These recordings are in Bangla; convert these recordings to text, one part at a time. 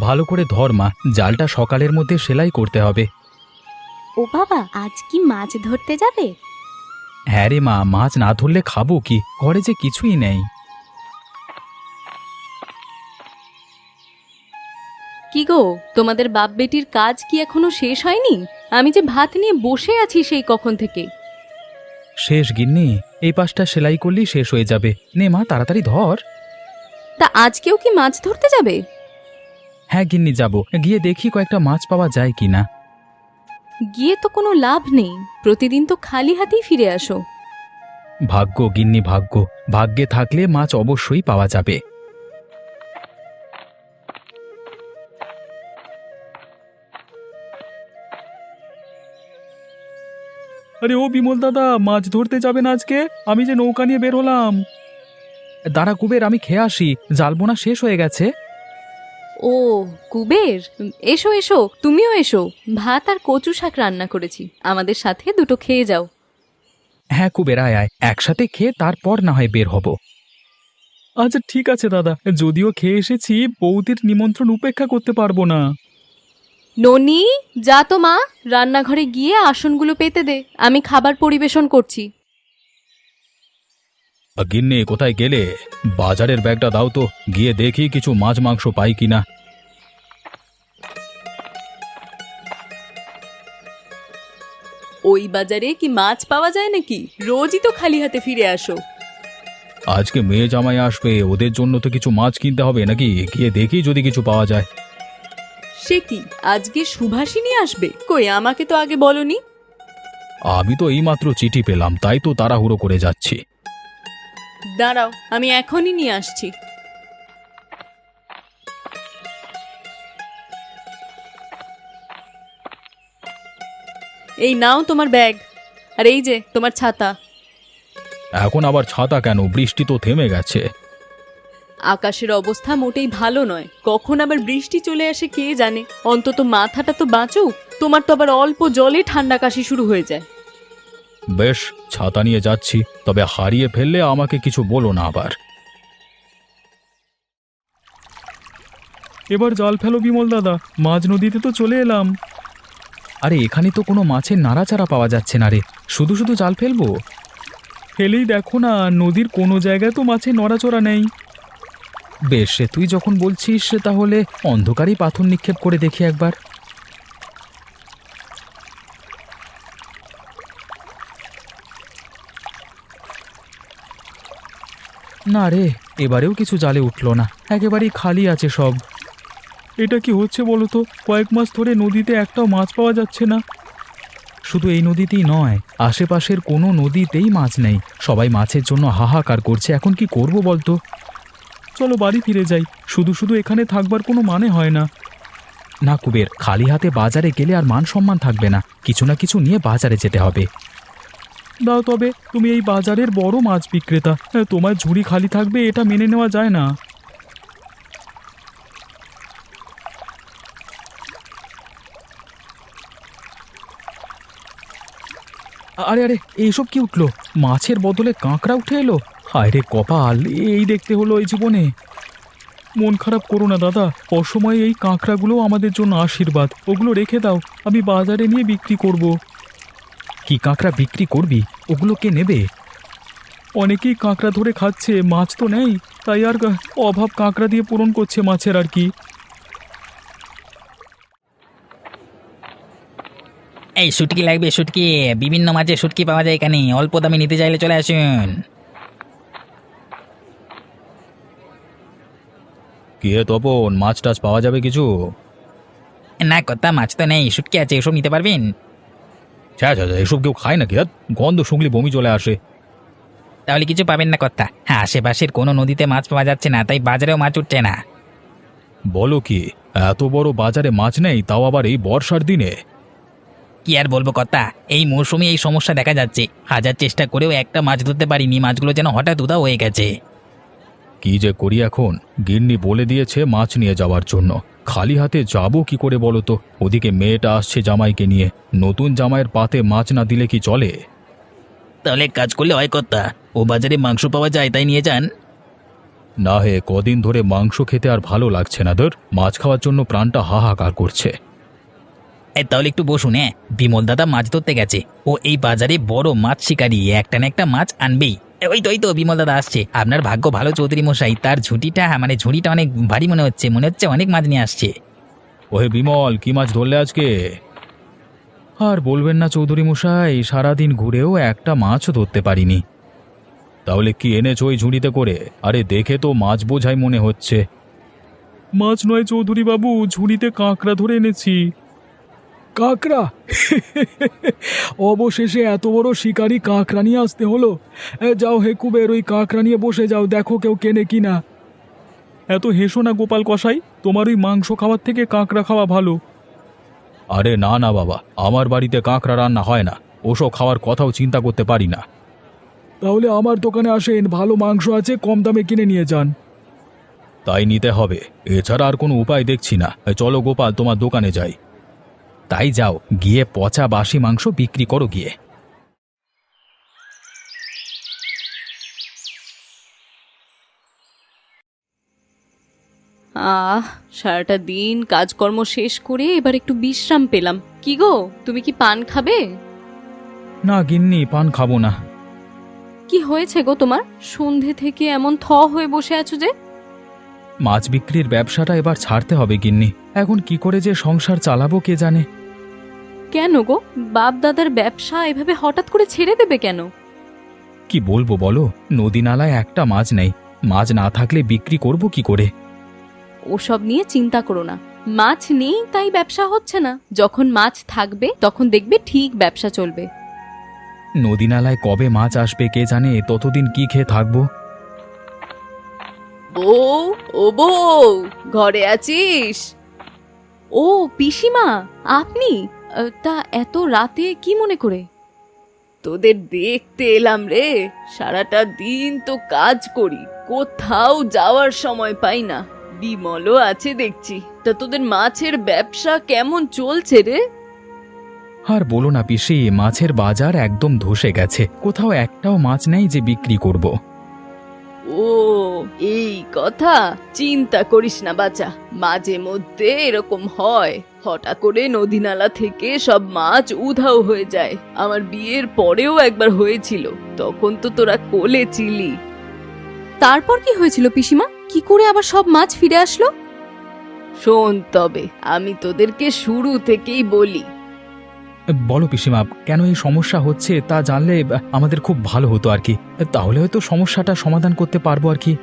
ভালো করে ধর মা, জালটা সকালের মধ্যে সেলাই করতে হবে। ও বাবা, আজ কি মাছ ধরতে যাবে? হ্যাঁ রে মা, মাছ না ধরলে খাবো কি, ঘরে যে কিছুই নেই। কি গো, তোমাদের বাপ বেটির কাজ কি এখনো শেষ হয়নি? আমি যে ভাত নিয়ে বসে আছি সেই কখন থেকে। শেষ গিন্নি, এই পাশটা সেলাই করলেই শেষ হয়ে যাবে। নে মা, তাড়াতাড়ি ধর। তা আজকেও কি মাছ ধরতে যাবে? হ্যাঁ গিন্নি, যাব, গিয়ে দেখি কয়েকটা মাছ পাওয়া যায় কিনা। গিয়ে তো কোনো লাভ নেই, প্রতিদিন তো খালি হাতেই ফিরে আসো। ভাগ্য গিন্নি, ভাগ্য। ভাগ্যে থাকলে মাছ অবশ্যই পাওয়া যাবে। আরে ও বিমল দাদা, মাছ ধরতে যাবেন আজকে? আমি যে নৌকা নিয়ে বের হলাম। দাঁড়া কুবের, আমি খেয়ে আসি, জালবোনা শেষ হয়ে গেছে। ও কুবের, এসো এসো, তুমিও এসো। ভাত আর কচু শাক রান্না করেছি, আমাদের সাথে দুটো খেয়ে যাও। হ্যাঁ কুবের, আয় আয়, একসাথে খেয়ে তারপর না হয় বের হব। আচ্ছা ঠিক আছে দাদা, যদিও খেয়ে এসেছি, বৌদির নিমন্ত্রণ উপেক্ষা করতে পারবো না। ননি, যা তো মা, রান্নাঘরে গিয়ে আসনগুলো পেতে দে, আমি খাবার পরিবেশন করছি। গিন্নি কোথায় গেলে? বাজারের ব্যাগটা দাও তো, গিয়ে দেখি কিছু মাছ মাংস পাই কিনা। ওই বাজারে কি মাছ পাওয়া যায় নাকি? রোজই তো খালি হাতে ফিরে আসো। আজকে মেয়ে জামাই আসবে, ওদের জন্য তো কিছু মাছ কিনতে হবে নাকি, গিয়ে দেখি যদি কিছু পাওয়া যায়। সে কি, আজকে সুভাষিনী আসবে? কই, আমাকে তো আগে বলনি। আমি তো এইমাত্র চিঠি পেলাম, তাই তো তাড়াহুড়ো করে যাচ্ছি। দাঁড়াও, আমি এখনই নিয়ে আসছি। এই নাও তোমার ব্যাগ, আর এই যে তোমার ছাতা। এখন আবার ছাতা কেন? বৃষ্টি তো থেমে গেছে। আকাশের অবস্থা মোটেই ভালো নয়, কখন আবার বৃষ্টি চলে আসে কে জানে। অন্তত মাথাটা তো বাঁচুক, তোমার তো আবার অল্প জলে ঠান্ডা কাশি শুরু হয়ে যায়। বেশ, ছাতা নিয়ে যাচ্ছি, তবে হারিয়ে ফেললে আমাকে কিছু বলো না আবার। এবার জাল ফেলো বিমল দাদা, মাঝ নদীতে তো চলে এলাম। আরে এখানে তো কোনো মাছের নাড়াচাড়া পাওয়া যাচ্ছে না রে, শুধু শুধু জাল ফেলবো? ফেলেই দেখো না, নদীর কোনো জায়গায় তো মাছের নড়াচড়া নেই। বেশ, তুই যখন বলছিস তাহলে অন্ধকারেই পাথর নিক্ষেপ করে দেখি একবার। না রে, এবারেও কিছু জালে উঠল না, একেবারেই খালি আছে সব। এটা কি হচ্ছে বলো তো? কয়েক মাস ধরে নদীতে একটাও মাছ পাওয়া যাচ্ছে না। শুধু এই নদীতেই নয়, আশেপাশের কোনো নদীতেই মাছ নেই। সবাই মাছের জন্য হাহাকার করছে, এখন কি করব বলতো? চলো বাড়ি ফিরে যাই, শুধু শুধু এখানে থাকবার কোনো মানে হয় না। না কুবের, খালি হাতে বাজারে গেলে আর মান সম্মান থাকবে না, কিছু না কিছু নিয়ে বাজারে যেতে হবে। দাও তবে, তুমি এই বাজারের বড় মাছ বিক্রেতা, তোমার ঝুড়ি খালি থাকবে এটা মেনে নেওয়া যায় না। আরে আরে, এইসব কি উঠলো? মাছের বদলে কাঁকড়া উঠে এলো। হায় রে কপাল, এই দেখতে হলো এই জীবনে। মন খারাপ করো না দাদা, অসময়ে এই কাঁকড়াগুলো আমাদের জন্য আশীর্বাদ, ওগুলো রেখে দাও, আমি বাজারে নিয়ে বিক্রি করব। কি কাঁকড়া বিক্রি করবি? ওগুলো কে নেবে? অনেকেই কাঁকড়া ধরে খাচ্ছে, মাছ তো নেই, তাই আর অভাব কাঁকড়া দিয়ে পূরণ করছে মাছের আর কি। এই শুটকি লাগবে, শুটকি, বিভিন্ন মাছের শুটকি পাওয়া যায় এখানে, অল্প দামে নিতে চাইলে চলে আসুন। কি হে তপন, মাছ টাছ পাওয়া যাবে কিছু? না কথা, মাছ তো নেই, শুটকি আছে, এসব নিতে পারবেন? আচ্ছা, এসব কেউ খায় নাকি? গন্ধ শুনলে বমি চলে আসে। তাহলে কিছু পাবেন না কথা, হ্যাঁ, আশেপাশের কোনো নদীতে মাছ পাওয়া যাচ্ছে না, তাই বাজারেও মাছ উঠছে না। বলো কি, এত বড় বাজারে মাছ নেই, তাও আবার এই বর্ষার দিনে? কি আর বলবো কথা, এই মৌসুমে এই সমস্যা দেখা যাচ্ছে, হাজার চেষ্টা করেও একটা মাছ ধরতে পারিনি, মাছগুলো যেন হঠাৎ উধাও হয়ে গেছে। কি যে করি এখন, গিন্নি বলে দিয়েছে মাছ নিয়ে যাওয়ার জন্য, খালি হাতে যাবো কি করে বলো তো? ওদিকে মেয়েটা আসছে জামাইকে নিয়ে, নতুন জামাইয়ের পাতে মাছ না দিলে কি চলে? তাহলে কাজ করলে হয় কথা, ও বাজারে মাংস পাওয়া যায়, তাই নিয়ে যান। না হে, কদিন ধরে মাংস খেতে আর ভালো লাগছে না। ধর, মাছ খাওয়ার জন্য প্রাণটা হাহাকার করছে। তাহলে একটু বসুন। হ্যাঁ, বিমল দাদা মাছ ধরতে গেছে। ও এই বাজারে বড় মাছ শিকারী, একটা না একটা মাছ আনবেই। ওই তো বিমল দাদা আসছে। আপনার ভাগ্য ভালো চৌধুরী মশাই, তার ঝুঁটিটা ঝুড়িটা অনেক ভারী মনে হচ্ছে অনেক মাছ নিয়ে আসছে। ওহে বিমল, কি মাছ ধরলে আজকে? আর বলবেন না চৌধুরী মশাই, সারাদিন ঘুরেও একটা মাছও ধরতে পারিনি। তাহলে কি এনেছো ওই ঝুড়িতে করে? আরে দেখে তো মাছ বোঝাই মনে হচ্ছে। মাছ নয় চৌধুরী বাবু, ঝুড়িতে কাঁকড়া ধরে এনেছি। কাঁকড়া? অবশেষে এত বড় শিকারি কাঁকড়া নিয়ে আসতে হলো। যাও হে কুবের, ওই কাঁকড়া নিয়ে বসে যাও, দেখো কেউ কেনে কিনা। এত হেসো না গোপাল কসাই, তোমার ওই মাংস খাওয়ার থেকে কাঁকড়া খাওয়া ভালো। আরে না না বাবা, আমার বাড়িতে কাঁকড়া রান্না হয় না, ওসব খাওয়ার কথাও চিন্তা করতে পারি না। তাহলে আমার দোকানে আসেন, ভালো মাংস আছে, কম দামে কিনে নিয়ে যান। তাই নিতে হবে, এছাড়া আর কোনো উপায় দেখছি না। চলো গোপাল, তোমার দোকানে যাই। তাই যাও, গিয়ে পচা বাসি মাংস বিক্রি করো গিয়ে। সারাটা দিন কাজকর্ম শেষ করে এবার একটু বিশ্রাম পেলাম। কি গো, তুমি কি পান খাবে? না গিন্নি, পান খাবো না। কি হয়েছে গো তোমার? সন্ধে থেকে এমন হয়ে বসে আছো যে? মাছ বিক্রির ব্যবসাটা এবার ছাড়তে হবে গিন্নি, এখন কি করে যে সংসার চালাবো কে জানে। কেন গো, বাপ দাদার ব্যবসা এভাবে হঠাৎ করে ছেড়ে দেবে কেন? কি বলবো বলো, নদী নালায় একটা মাছ নেই, মাছ না থাকলে বিক্রি করব কি করে? ওসব নিয়ে চিন্তা করো না, মাছ নেই তাই ব্যবসা হচ্ছে না। যখন মাছ থাকবে তখন দেখবে ঠিক ব্যবসা চলবে। নদী নালায় কবে মাছ আসবে কে জানে, ততদিন কি খেয়ে থাকবো। বউ, ও বউ, ঘরে আছিস? ও পিসিমা, আপনি? তা এত রাতে কি মনে করে? তোদের দেখতে এলাম রে। সারাটা দিন তো কাজ করি, কোথাও যাওয়ার সময় পাই না। বিমলও আছে দেখছি। তা তোদের মাছের ব্যবসা কেমন চলছে রে? আর বলো না পিসি, মাছের বাজার একদম ধসে গেছে, কোথাও একটাও মাছ নেই যে বিক্রি করব। ও এই কথা, চিন্তা করিস না বাছা, মাঝে মধ্যে এরকম হয়। হঠাৎ করে নদী নালা থেকে সব মাছ উধাও হয়ে যায়। আমার বিয়ের পরেও একবার হয়েছিল, তখন তো তোরা কোলে ছিলি। তারপর কি হয়েছিল পিসিমা? কি করে আবার সব মাছ ফিরে আসলো? শোন তবে, আমি তোদেরকে শুরু থেকেই বলি। বলো পিসিমা, কেন এই সমস্যা হচ্ছে তা জানলে আমাদের খুব ভালো হতো আর কি, তাহলে হয়তো সমস্যাটা সমাধান করতে পারবো আর কি।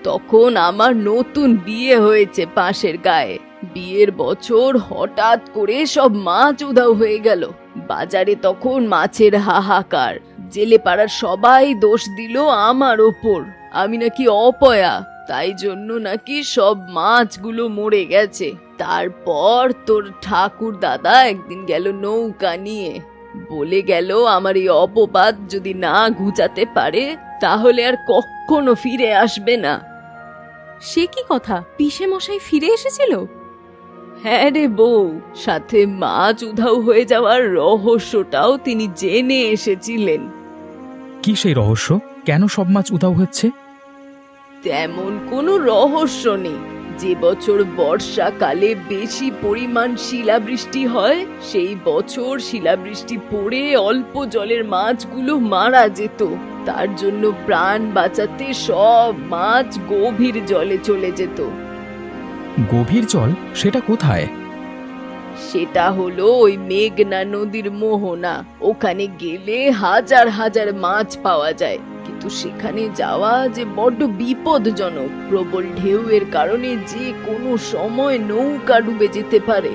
তখন আমার নতুন বিয়ে হয়েছে পাশের গায়ে। বিয়ের বছর হঠাৎ করে সব মাছ উধাও হয়ে গেল। বাজারে তখন মাছের হাহাকার। জেলে পাড়ার সবাই দোষ দিল আমার ওপর, আমি নাকি অপয়া, তাই জন্য নাকি সব মাছগুলো মরে গেছে। তারপর তোর ঠাকুর দাদা একদিন গেল নৌকা নিয়ে, বলে গেল আমার এই অপবাদ যদি না ঘুচাতে পারে তাহলে আর কখনো ফিরে আসবে না। সে কি কথা, পিসে মশাই ফিরে এসেছিল? হ্যাঁ রে বউ, সাথে মাছ উধাও হয়ে যাওয়ার রহস্যটাও তিনি জেনে এসেছিলেন। কি সেই রহস্য? কেন সব মাছ উধাও হচ্ছে? তেমন কোনো রহস্য নেই। যে বছর বর্ষাকালে বেশি পরিমাণ শিলাবৃষ্টি হয়, সেই বছর শিলাবৃষ্টি পড়ে অল্প জলের মাছগুলো মারা যেত। তার জন্য প্রাণ বাঁচাতে সব মাছ গভীর জলে চলে যেত। গভীর জল? সেটা কোথায়? সেটা হলো ওই মেঘনা নদীর মোহনা। ওখানে গেলে হাজার হাজার মাছ পাওয়া যায়, কিন্তু সেখানে যাওয়া যে বড্ড বিপদজনক। প্রবল ঢেউয়ের কারণে যে কোনো সময় নৌকা ডুবে যেতে পারে।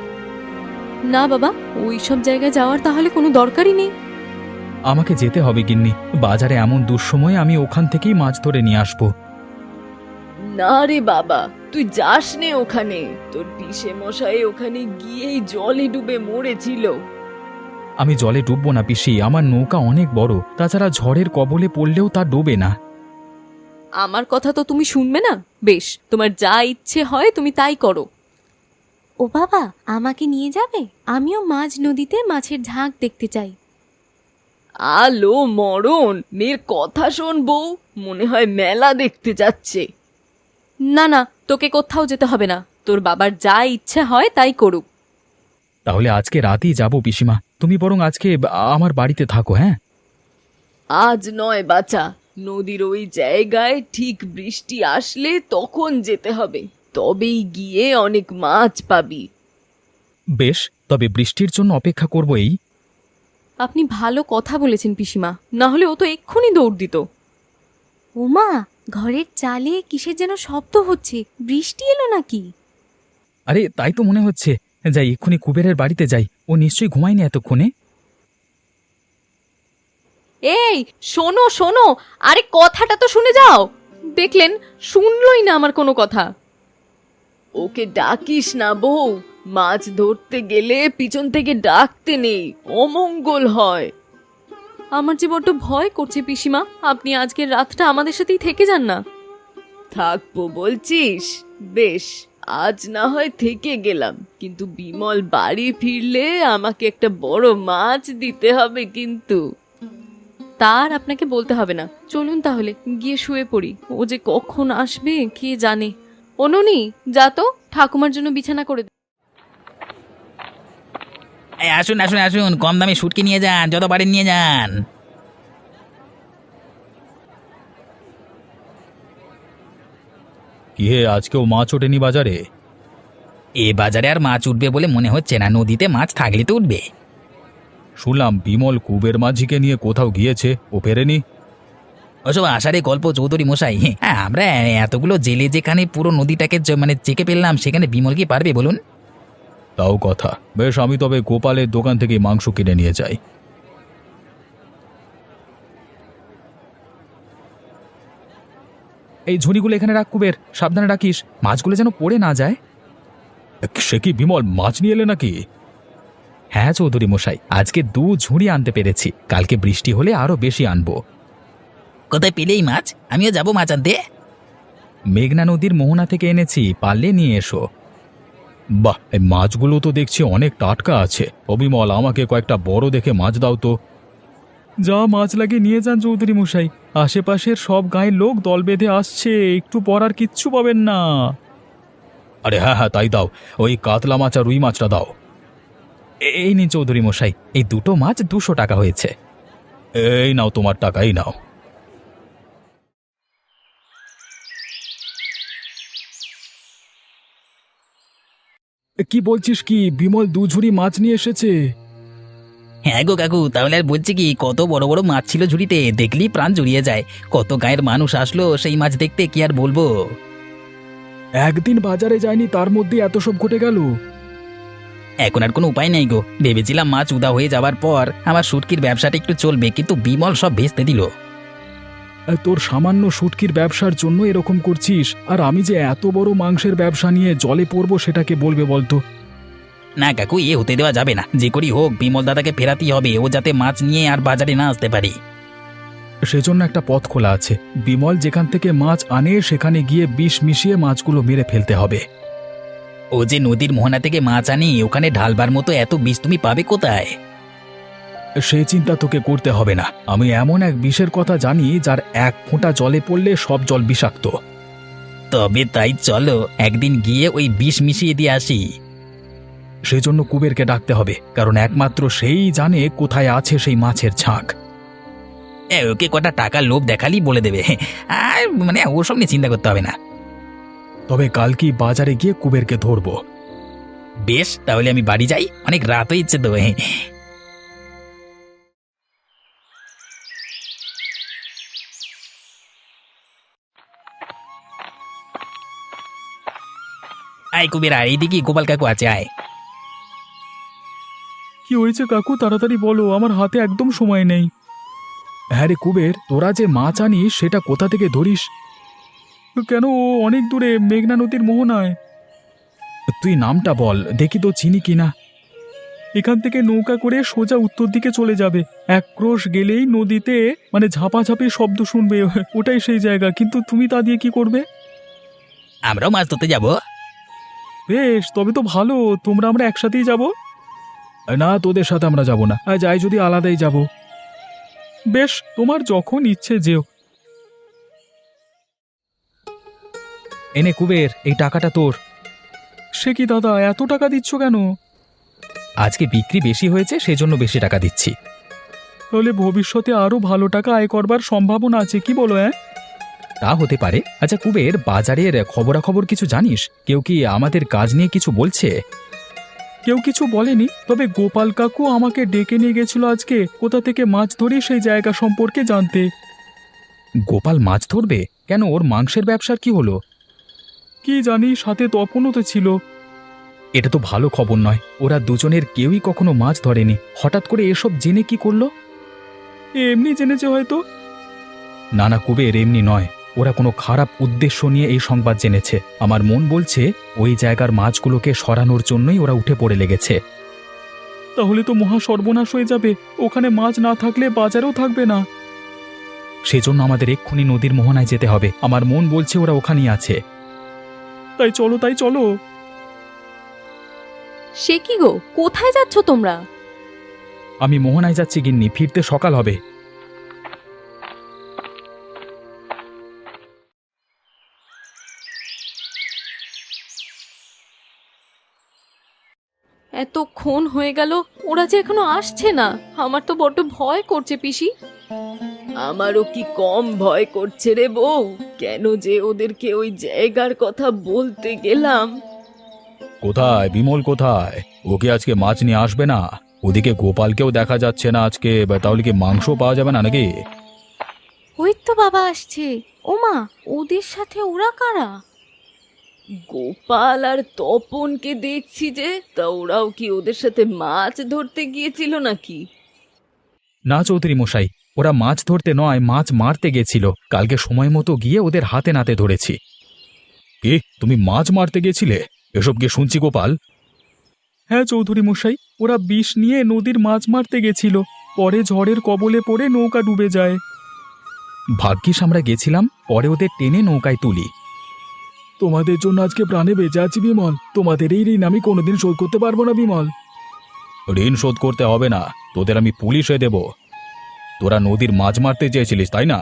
না বাবা, ওই সব জায়গায় যাওয়ার তাহলে কোনো দরকারই নেই। আমাকে যেতে হবে গিন্নি, বাজারে এমন দুঃসময়ে আমি ওখান থেকেই মাছ ধরে নিয়ে আসবো। না রে বাবা, তুই যাস নে ওখানে। তোর পিসে মশাই ওখানে গিয়েই জলে ডুবে মরেছিল। আমি জলে ডুববো না পিসি, আমার নৌকা অনেক বড়, তাছাড়া ঝড়ের কবলে পড়লেও তা ডোবে না। আমার কথা তো তুমি শুনবে না? বেশ, তোমার যা ইচ্ছে হয় তুমি তাই করো। ও বাবা, আমাকে নিয়ে যাবে? আমিও মাঝ নদীতে মাছের ঝাঁক দেখতে চাই। আলো মরণ, মেয়ের কথা শোন বউ, মনে হয় মেলা দেখতে যাচ্ছে। না না, তোকে কোথাও যেতে হবে না, তোর বাবার যা ইচ্ছে হয় তাই করুক। তাহলে আজকে রাতেই যাব পিসিমা, তুমি বরং আজকে আমার বাড়িতে থাকো। হ্যাঁ, আজ নয় বাছা, নদীর ওই জায়গায় ঠিক বৃষ্টি আসলে তখন যেতে হবে, তবেই গিয়ে অনেক মাছ পাবি। বেশ, তবে বৃষ্টির জন্য অপেক্ষা করব। এই আপনি ভালো কথা বলেছেন পিসিমা, না হলে ও তো এক্ষুনি দৌড় দিত। ওমা, ঘরের চালে কিসের যেন শব্দ হচ্ছে, বৃষ্টি এলো নাকি? আরে তাই তো মনে হচ্ছে। যাই, এক্ষুনি কুবেরের বাড়িতে যাই, ও নিশ্চয়ই ঘুমায়নি এতক্ষণে। এই শোনো শোনো, আরে কথাটা তো শুনে যাও। দেখলেন, শুনলই না আমার কোনো কথা। ওকে ডাকিস না বউ, মাছ ধরতে গেলে পিছন থেকে ডাকতে নেই, অমঙ্গল হয়। আমার যে বড্ড ভয় করছে পিসিমা, আপনি আজকের রাতটা আমাদের সাথেই থেকে যান না। থাকবো বলছিস? বেশ, আজ না হয় থেকে গেলাম, কিন্তু বিমল বাড়ি ফিরলে আমাকে একটা বড় মাছ দিতে হবে কিন্তু। তার আপনাকে বলতে হবে না, চলুন তাহলে গিয়ে শুয়ে পড়ি, ও যে কখন আসবে কে জানে। অনুনি, যা তো ঠাকুমার জন্য বিছানা করে দে। এই আসুন আসুন আসুন, কম দামে শুটকি নিয়ে যান, যত পারেন নিয়ে যান। কি হে, আজকেও মাছ ওঠেনি বাজারে? এ বাজারে আর মাছ উঠবে বলে মনে হচ্ছে না, নদীতে মাছ থাকলে তো উঠবে। শুনলাম বিমল কুবের মাঝিকে নিয়ে কোথাও গিয়েছে, ও ফেরেনি। ওসব আষাঢ়ে গল্প চৌধুরী মশাই। হ্যাঁ, আমরা এতগুলো জেলে যেখানে পুরো নদীটাকে মানে চেকে ফেললাম, সেখানে বিমল কি পারবে বলুন? তাও কথা। বেশ, আমি তবে গোপালের দোকান থেকে মাংস কিনে নিয়ে যাই। এই ঝুড়িগুলো এখানে রাখ কুবের, সাবধানে রাখিস, মাছগুলো যেন পড়ে না যায়। সে কি বিমল, মাছ নিয়ে এলে নাকি? হ্যাঁ চৌধুরী মশাই, আজকে 2 ঝুড়ি আনতে পেরেছি, কালকে বৃষ্টি হলে আরো বেশি আনবো। কোথায় পেলেই মাছ? আমিও যাবো মাছ আনতে। মেঘনা নদীর মোহনা থেকে এনেছি, পারলে নিয়ে এসো। বাহ, এই মাছগুলো তো দেখছি অনেক টাটকা আছে। অবিমল, আমাকে কয়েকটা বড় দেখে মাছ দাও তো। যা মাছ লাগে নিয়ে যান চৌধুরী মশাই, আশেপাশের সব গায়ের লোক দল বেঁধে আসছে, একটু পর আর কিচ্ছু পাবেন না। আরে হ্যাঁ হ্যাঁ, তাই দাও, ওই কাতলা মাছ আর রুই মাছটা দাও। এই নিন চৌধুরী মশাই, এই 2টো মাছ 200 টাকা হয়েছে। এই নাও তোমার টাকা, এই নাও। কি বলছিস কি, বিমল 2 ঝুড়ি মাছ নিয়ে এসেছে? হ্যাঁ গো কাকু, তাহলে আর বলছি কি, কত বড় বড় মাছ ছিল ঝুড়িতে, দেখলেই প্রাণ জুড়িয়ে যায়। কত গায়ের মানুষ আসলো সেই মাছ দেখতে, কি আর বলবো। একদিন বাজারে যায়নি, তার মধ্যে এত সব ঘটে গেল। এখন আর কোনো উপায় নেই গো, ভেবেছিলাম মাছ উদা হয়ে যাবার পর আমার শুটকির ব্যবসাটা একটু চলবে, কিন্তু বিমল সব ভেস্তে দিল। তোর সামান্য শুটকির ব্যবসার জন্য এরকম করছিস, আর আমি যে এত বড় মাংসের ব্যবসা নিয়ে জলে পড়বো সেটাকে বলবে বলতো? না কাকু, এ হতে দেওয়া যাবে না, যে করি হোক বিমল দাদাকে ফেরাতেই হবে, ও যাতে মাছ নিয়ে আর বাজারে না আসতে পারে। সেজন্য একটা পথ খোলা আছে, বিমল যেখান থেকে মাছ আনে সেখানে গিয়ে বিষ মিশিয়ে মাছগুলো মেরে ফেলতে হবে। ও যে নদীর মোহনা থেকে মাছ আনি, ওখানে ঢালবার মতো এত বিষ তুমি পাবে কোথায়? সে চিন্তা তোকে করতে হবে না, আমি এমন এক বিষের কথা জানি যার 1 ফোঁটা জলে পড়লে সব জল বিষাক্ত। তবে তাই চলো একদিন গিয়ে ওই বিষ মিশিয়ে দিয়ে আসি। সেজন্য কুবেরকে ডাকতে হবে, কারণ একমাত্র সেই জানে কোথায় আছে সেই মাছের ছাঁক। ওকে কটা টাকা লোভ দেখালি বলে দেবে, আর মানে ওসব নিয়ে চিন্তা করতে হবে না। তবে কালকেই বাজারে গিয়ে কুবেরকে ধরবো। বেশ, তাহলে আমি বাড়ি যাই, অনেক রাত হয়েছে তো। আয় কুবের, আয় এইদিকে গোপাল কাকু আছে, আয়। কি হয়েছে কাকু, তাড়াতাড়ি বলো, আমার হাতে একদম সময় নেই। হ্যাঁ রে কুবের, তোরা যে মাছ আনিস সেটা কোথা থেকে ধরিস? কেন, ও অনেক দূরে, মেঘনা নদীর মোহনায়। তুই নামটা বল দেখি তো চিনি কিনা। এখান থেকে নৌকা করে সোজা উত্তর দিকে চলে যাবে, 1 ক্রোশ গেলেই নদীতে মানে ঝাপাঝাপি শব্দ শুনবে, ওটাই সেই জায়গা। কিন্তু তুমি তা দিয়ে কি করবে? আমরাও মাছ ধরতে যাব। বেশ, তবে তো ভালো, আমরা একসাথেই যাব। না, তোদের সাথে আমরা যাব না, যাই যদি আলাদাই যাব। বেশ, তোমার যখন ইচ্ছে যেও। এনে কুবের, এই টাকাটা তোর। সে কি দাদা, এত টাকা দিচ্ছ কেন? আজকে বিক্রি বেশি হয়েছে, সেজন্য বেশি টাকা দিচ্ছি। তাহলে ভবিষ্যতে আরো ভালো টাকা আয় করবার সম্ভাবনা আছে, কি বলো? তা হতে পারে। আচ্ছা কুবের, বাজারের খবরাখবর কিছু জানিস? কেউ কি আমাদের কাজ নিয়ে কিছু বলছে? কেউ কিছু বলেনি, তবে গোপাল কাকু আমাকে ডেকে নিয়ে গেছিল আজকে কোথা থেকে মাছ ধরি সেই জায়গা সম্পর্কে জানতে। গোপাল মাছ ধরবে কেন? ওর মাংসের ব্যবসার কি হলো? কি জানি, সাথে তপনও তো ছিল। এটা তো ভালো খবর নয়। ওরা দুজনের কেউই কখনো মাছ ধরেনি, হঠাৎ করে এসব জেনে কি করলো? এমনি জেনেছে হয়তো। না না কুবের, এমনি নয়। ওরা কোনো খারাপ উদ্দেশ্য নিয়ে এই সংবাদ জেনেছে। আমার মন বলছে ওই জায়গার মাছগুলোকে সরানোর জন্যই ওরা উঠে পড়ে লেগেছে। তাহলে তো মহা সর্বনাশ হয়ে যাবে। ওখানে মাছ না থাকলে বাজারেও থাকবে না। সেজন্য আমাদের এক্ষুনি নদীর মোহনায় যেতে হবে। আমার মন বলছে ওরা ওখানেই আছে। তাই চলো। সে কি গো, কোথায় যাচ্ছ তোমরা? আমি মোহনায় যাচ্ছি গিন্নি, ফিরতে সকাল হবে। এতক্ষণ হয়ে গেল, ওরা যে এখনো আসছে না। আমার তো বড্ড ভয় করছে পিসি। আমারও কি কম ভয় করছে রে বউ? কেন যে ওদেরকে ওই জায়গার কথা বলতে গেলাম। কোথায় বিমল, কোথায়? ওকে আজকে মাছ নিয়ে আসবে না? ওদিকে গোপালকেও দেখা যাচ্ছে না আজকে। তাহলে কি মাংস পাওয়া যাবে না নাকি? ওই তো বাবা আসছে। ওমা, ওদের সাথে ওরা কারা? গোপাল আর তপনকে দেখছি যে, তা ওরাও কি ওদের সাথে মাছ ধরতে গিয়েছিল নাকি? না চৌধুরী মশাই, ওরা মাছ ধরতে নয়, মাছ মারতে গেছিল। কালকে সময় মতো গিয়ে ওদের হাতে নাতে ধরেছি। কি, তুমি মাছ মারতে গেছিলে? এসব কি শুনছি গোপাল? হ্যাঁ চৌধুরী মশাই, ওরা বিষ নিয়ে নদীর মাছ মারতে গেছিল। পরে ঝড়ের কবলে পড়ে নৌকা ডুবে যায়। ভাগ্যিস আমরা গেছিলাম, পরে ওদের টেনে নৌকায় তুলি। তোমাদের জন্য আজকে প্রাণে বেঁচে আছি বিমল। তোমাদের এই ঋণ আমি কোনোদিন শোধ করতে পারবো না বিমল। ঋণ শোধ করতে হবে না, তোদের আমি পুলিশে দেব। তোরা নদীর মাছ মারতে চেয়েছিলিস, তাই না?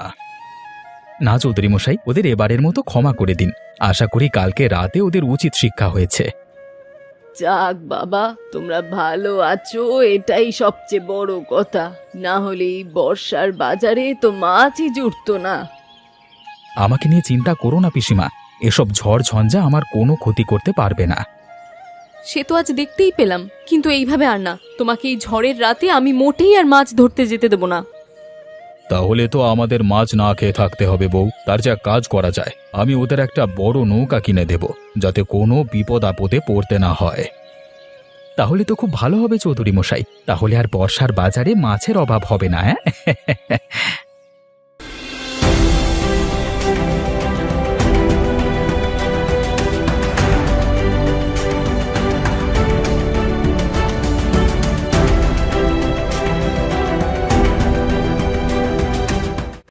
না চৌধুরী মশাই, ওদের এবারের মতো ক্ষমা করে দিন। আশা করি কালকে রাতে ওদের উচিত শিক্ষা হয়েছে। যাক বাবা, তোমরা ভালো আছো, এটাই সবচেয়ে বড় কথা। না হলে এই বর্ষার বাজারে তো মাছই জুটতো না। আমাকে নিয়ে চিন্তা করো না পিসিমা, এসব ঝড় ঝঞ্ঝা আমার কোনো ক্ষতি করতে পারবে না। সে তো আজ দেখতেই পেলাম, কিন্তু এইভাবে আর না। তোমাকে এই ঝড়ের রাতে আমি মোটেই আর মাছ ধরতে যেতে দেব না। তাহলে তো আমাদের মাছ না খেয়ে থাকতে হবে বউ। তার যা কাজ করা যায়, আমি ওদের একটা বড় নৌকা কিনে দেব, যাতে কোনো বিপদ আপদে পড়তে না হয়। তাহলে তো খুব ভালো হবে চৌধুরী মশাই। তাহলে আর বর্ষার বাজারে মাছের অভাব হবে না। হ্যাঁ